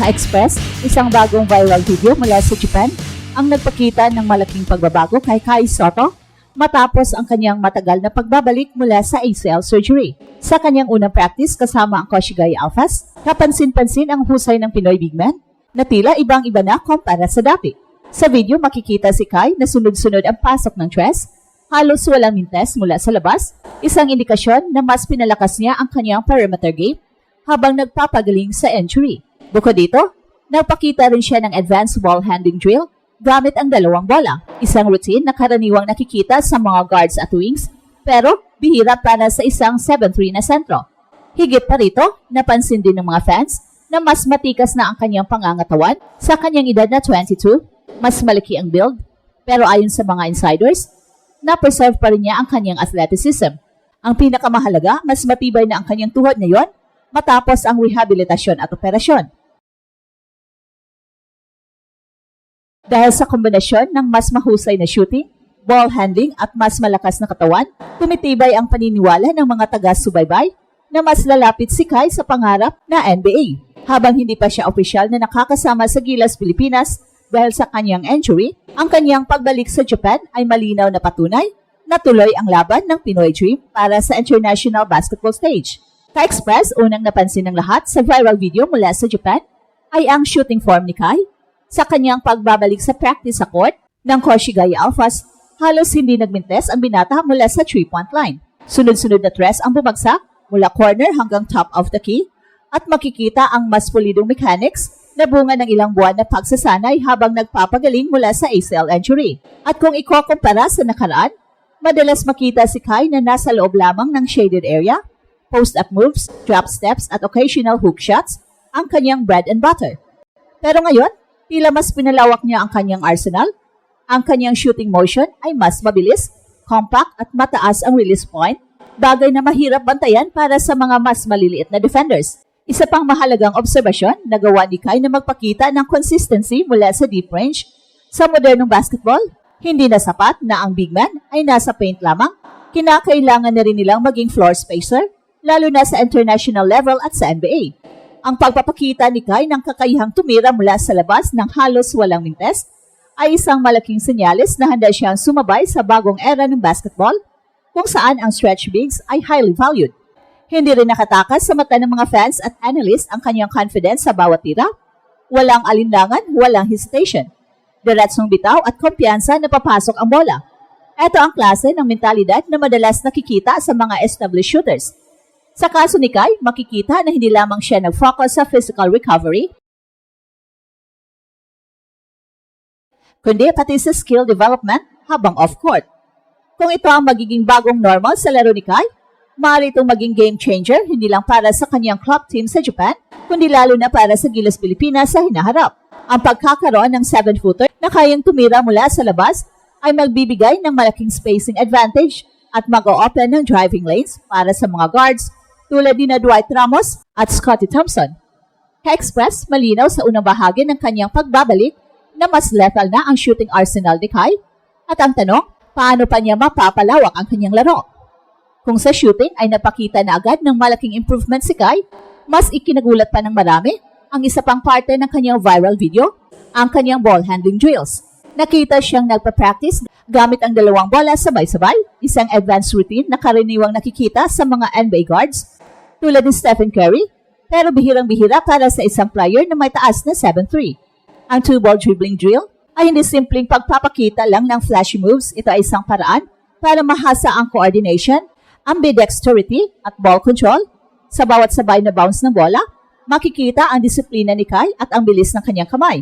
Ka-Express, isang bagong viral video mula sa Japan ang nagpakita ng malaking pagbabago kay Kai Sotto matapos ang kanyang matagal na pagbabalik mula sa ACL surgery. Sa kanyang unang practice kasama ang Koshigai Alphas, kapansin-pansin ang husay ng Pinoy big man na tila ibang-iba na kumpara sa dati. Sa video makikita si Kai na sunod-sunod ang pasok ng tres, halos walang mintes mula sa labas, isang indikasyon na mas pinalakas niya ang kanyang perimeter game habang nagpapagaling sa entry. Bukod dito, nagpakita rin siya ng advanced ball handling drill gamit ang dalawang bola, isang routine na karaniwang nakikita sa mga guards at wings pero bihira para sa isang 7-3 na sentro. Higit pa rito, napansin din ng mga fans na mas matikas na ang kanyang pangangatawan sa kanyang edad na 22, mas malaki ang build, pero ayon sa mga insiders, na-preserve pa rin niya ang kanyang athleticism. Ang pinakamahalaga, mas matibay na ang kanyang tuhod ngayon matapos ang rehabilitasyon at operasyon. Dahil sa kombinasyon ng mas mahusay na shooting, ball handling at mas malakas na katawan, tumitibay ang paniniwala ng mga taga-subaybay na mas lalapit si Kai sa pangarap na NBA. Habang hindi pa siya opisyal na nakakasama sa Gilas Pilipinas dahil sa kanyang injury, ang kanyang pagbalik sa Japan ay malinaw na patunay na tuloy ang laban ng Pinoy Dream para sa international basketball stage. Ka-Express, unang napansin ng lahat sa viral video mula sa Japan ay ang shooting form ni Kai. Sa kanyang pagbabalik sa practice sa court ng Koshigai Alphas, halos hindi nagmintes ang binata mula sa 3-point line. Sunod-sunod na tres ang bumagsak mula corner hanggang top of the key at makikita ang mas pulidong mechanics na bunga ng ilang buwan na pagsasanay habang nagpapagaling mula sa ACL injury. At kung ikukumpara sa nakaraan, madalas makita si Kai na nasa loob lamang ng shaded area, post-up moves, drop steps at occasional hook shots ang kanyang bread and butter. Pero ngayon, tila mas pinalawak niya ang kanyang arsenal. Ang kanyang shooting motion ay mas mabilis, compact at mataas ang release point, bagay na mahirap bantayan para sa mga mas maliliit na defenders. Isa pang mahalagang obserbasyon, nagawa ni Kai na magpakita ng consistency mula sa deep range. Sa modernong basketball, hindi na sapat na ang big man ay nasa paint lamang. Kinakailangan na rin nilang maging floor spacer, lalo na sa international level at sa NBA. Ang pagpapakita ni Kai ng kakayahang tumira mula sa labas ng halos walang mintes ay isang malaking senyales na handa siyang sumabay sa bagong era ng basketball kung saan ang stretch bigs ay highly valued. Hindi rin nakatakas sa mata ng mga fans at analysts ang kanyang confidence sa bawat tira. Walang alinlangan, walang hesitation. Diretsong bitaw at kumpiyansa na papasok ang bola. Ito ang klase ng mentalidad na madalas nakikita sa mga established shooters. Sa kaso ni Kai, makikita na hindi lamang siya nag-focus sa physical recovery, kundi pati sa skill development habang off-court. Kung ito ang magiging bagong normal sa laro ni Kai, maaari itong maging game changer hindi lang para sa kanyang club team sa Japan, kundi lalo na para sa Gilas Pilipinas sa hinaharap. Ang pagkakaroon ng 7-footer na kayang tumira mula sa labas ay magbibigay ng malaking spacing advantage at mag-o-open ng driving lanes para sa mga guards tulad ni Dwight Ramos at Scottie Thompson. Ka-Express, malinaw sa unang bahagi ng kanyang pagbabalik na mas lethal na ang shooting arsenal ni Kai. At ang tanong, paano pa niya mapapalawak ang kanyang laro? Kung sa shooting ay napakita na agad ng malaking improvement si Kai, mas ikinagulat pa ng marami ang isa pang parte ng kanyang viral video, ang kanyang ball handling drills. Nakita siyang nagpa-practice gamit ang dalawang bola sabay-sabay, isang advanced routine na karaniwang nakikita sa mga NBA guards tulad ni Stephen Curry, pero bihirang-bihira para sa isang player na may taas na 7'3". Ang 2-ball dribbling drill ay hindi simpleng pagpapakita lang ng flashy moves. Ito ay isang paraan para mahasa ang coordination, ambidexterity at ball control. Sa bawat sabay na bounce ng bola, makikita ang disiplina ni Kai at ang bilis ng kanyang kamay.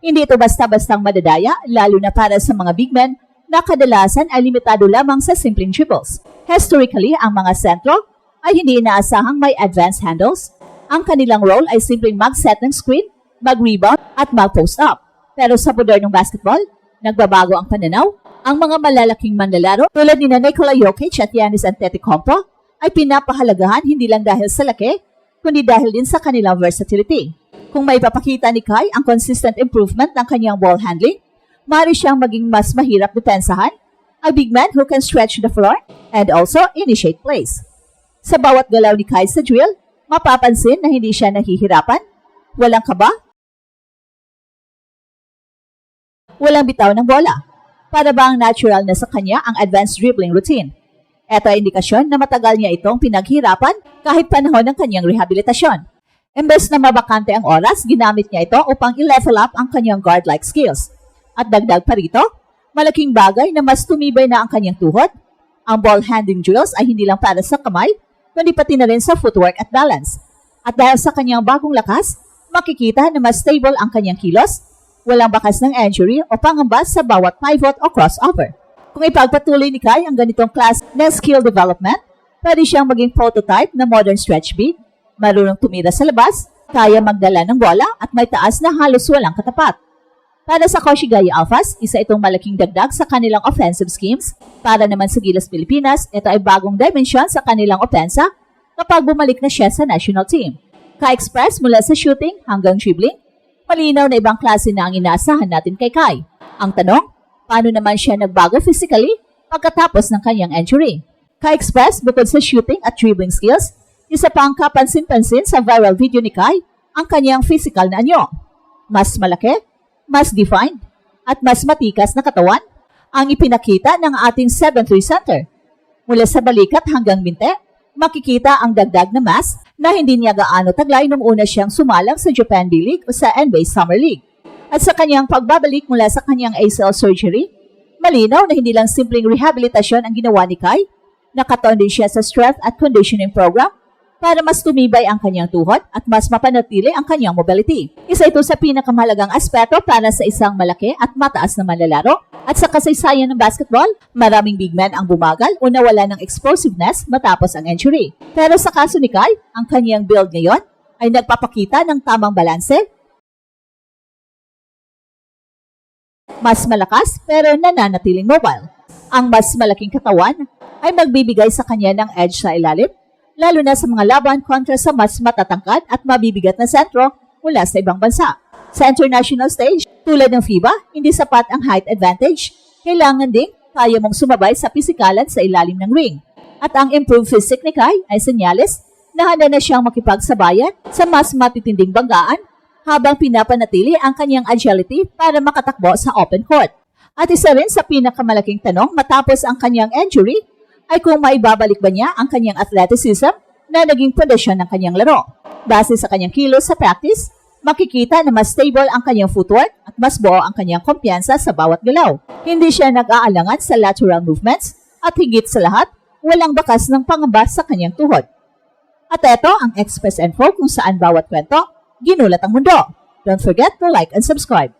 Hindi ito basta-bastang madadaya, lalo na para sa mga big men na kadalasan ay limitado lamang sa simpleng dribbles. Historically, ang mga sentro ay hindi inaasahang may advanced handles. Ang kanilang role ay simpleng mag-set ng screen, mag-rebound at mag-post up. Pero sa modernong basketball, nagbabago ang pananaw. Ang mga malalaking manlalaro tulad ni Nikola Jokic at Giannis Antetokounmpo ay pinapahalagahan hindi lang dahil sa laki, kundi dahil din sa kanilang versatility. Kung may papakita ni Kai ang consistent improvement ng kanyang ball handling, maaari siyang maging mas mahirap depensahan, a big man who can stretch the floor and also initiate plays. Sa bawat galaw ni Kai sa drill, mapapansin na hindi siya nahihirapan, walang kaba, walang bitaw ng bola. Para bang natural na sa kanya ang advanced dribbling routine. Ito ay indikasyon na matagal niya itong pinaghirapan kahit panahon ng kanyang rehabilitasyon. Imbes na mabakante ang oras, ginamit niya ito upang i-level up ang kanyang guard-like skills. At dagdag pa rito, malaking bagay na mas tumibay na ang kanyang tuhod. Ang ball handling drills ay hindi lang para sa kamay, kundi pati na rin sa footwork at balance. At dahil sa kanyang bagong lakas, makikita na mas stable ang kanyang kilos, walang bakas ng injury o pangambas sa bawat pivot o crossover. Kung ipagpatuloy ni Kai ang ganitong class ng skill development, pwede siyang maging prototype na modern stretch big, marunong tumira sa labas, kaya magdala ng bola at may taas na halos walang katapat. Para sa Koshigaya Alphas, isa itong malaking dagdag sa kanilang offensive schemes. Para naman sa Gilas Pilipinas, ito ay bagong dimension sa kanilang opensa kapag bumalik na siya sa national team. Ka-express mula sa shooting hanggang dribbling, malinaw na ibang klase na ang inaasahan natin kay Kai. Ang tanong, paano naman siya nagbago physically pagkatapos ng kanyang injury? Ka-express bukod sa shooting at dribbling skills, isa pang kapansin-pansin sa viral video ni Kai ang kanyang physical na anyo. Mas malaki, mas defined, at mas matikas na katawan ang ipinakita ng ating 7'3 center. Mula sa balikat hanggang binte, makikita ang dagdag na mass na hindi niya gaano taglay nung una siyang sumalang sa Japan D-League o sa NBA Summer League. At sa kanyang pagbabalik mula sa kanyang ACL surgery, malinaw na hindi lang simpleng rehabilitasyon ang ginawa ni Kai, nakatuon din siya sa strength at conditioning program para mas tumibay ang kanyang tuhod at mas mapanatili ang kanyang mobility. Isa ito sa pinakamahalagang aspeto para sa isang malaki at mataas na manlalaro. At sa kasaysayan ng basketball, maraming big men ang bumagal o nawala ng explosiveness matapos ang injury. Pero sa kaso ni Kai, ang kanyang build ngayon ay nagpapakita ng tamang balanse, mas malakas pero nananatiling mobile. Ang mas malaking katawan ay magbibigay sa kanya ng edge sa ilalim, lalo na sa mga laban kontra sa mas matatangkad at mabibigat na sentro mula sa ibang bansa. Sa international stage, tulad ng FIBA, hindi sapat ang height advantage. Kailangan ding kaya mong sumabay sa pisikalan sa ilalim ng ring. At ang improved physique ni Kai ay senyales na handa na siyang makipagsabayan sa mas matitinding banggaan habang pinapanatili ang kanyang agility para makatakbo sa open court. At isa rin sa pinakamalaking tanong matapos ang kanyang injury ay kung maibabalik ba niya ang kanyang athleticism na naging pundasyon ng kanyang laro. Base sa kanyang kilos sa practice, makikita na mas stable ang kanyang footwork at mas buo ang kanyang kumpiyansa sa bawat galaw. Hindi siya nag-aalangan sa lateral movements at higit sa lahat, walang bakas ng pangamba sa kanyang tuhod. At ito ang Express Info kung saan bawat kwento, ginulat ang mundo. Don't forget to like and subscribe.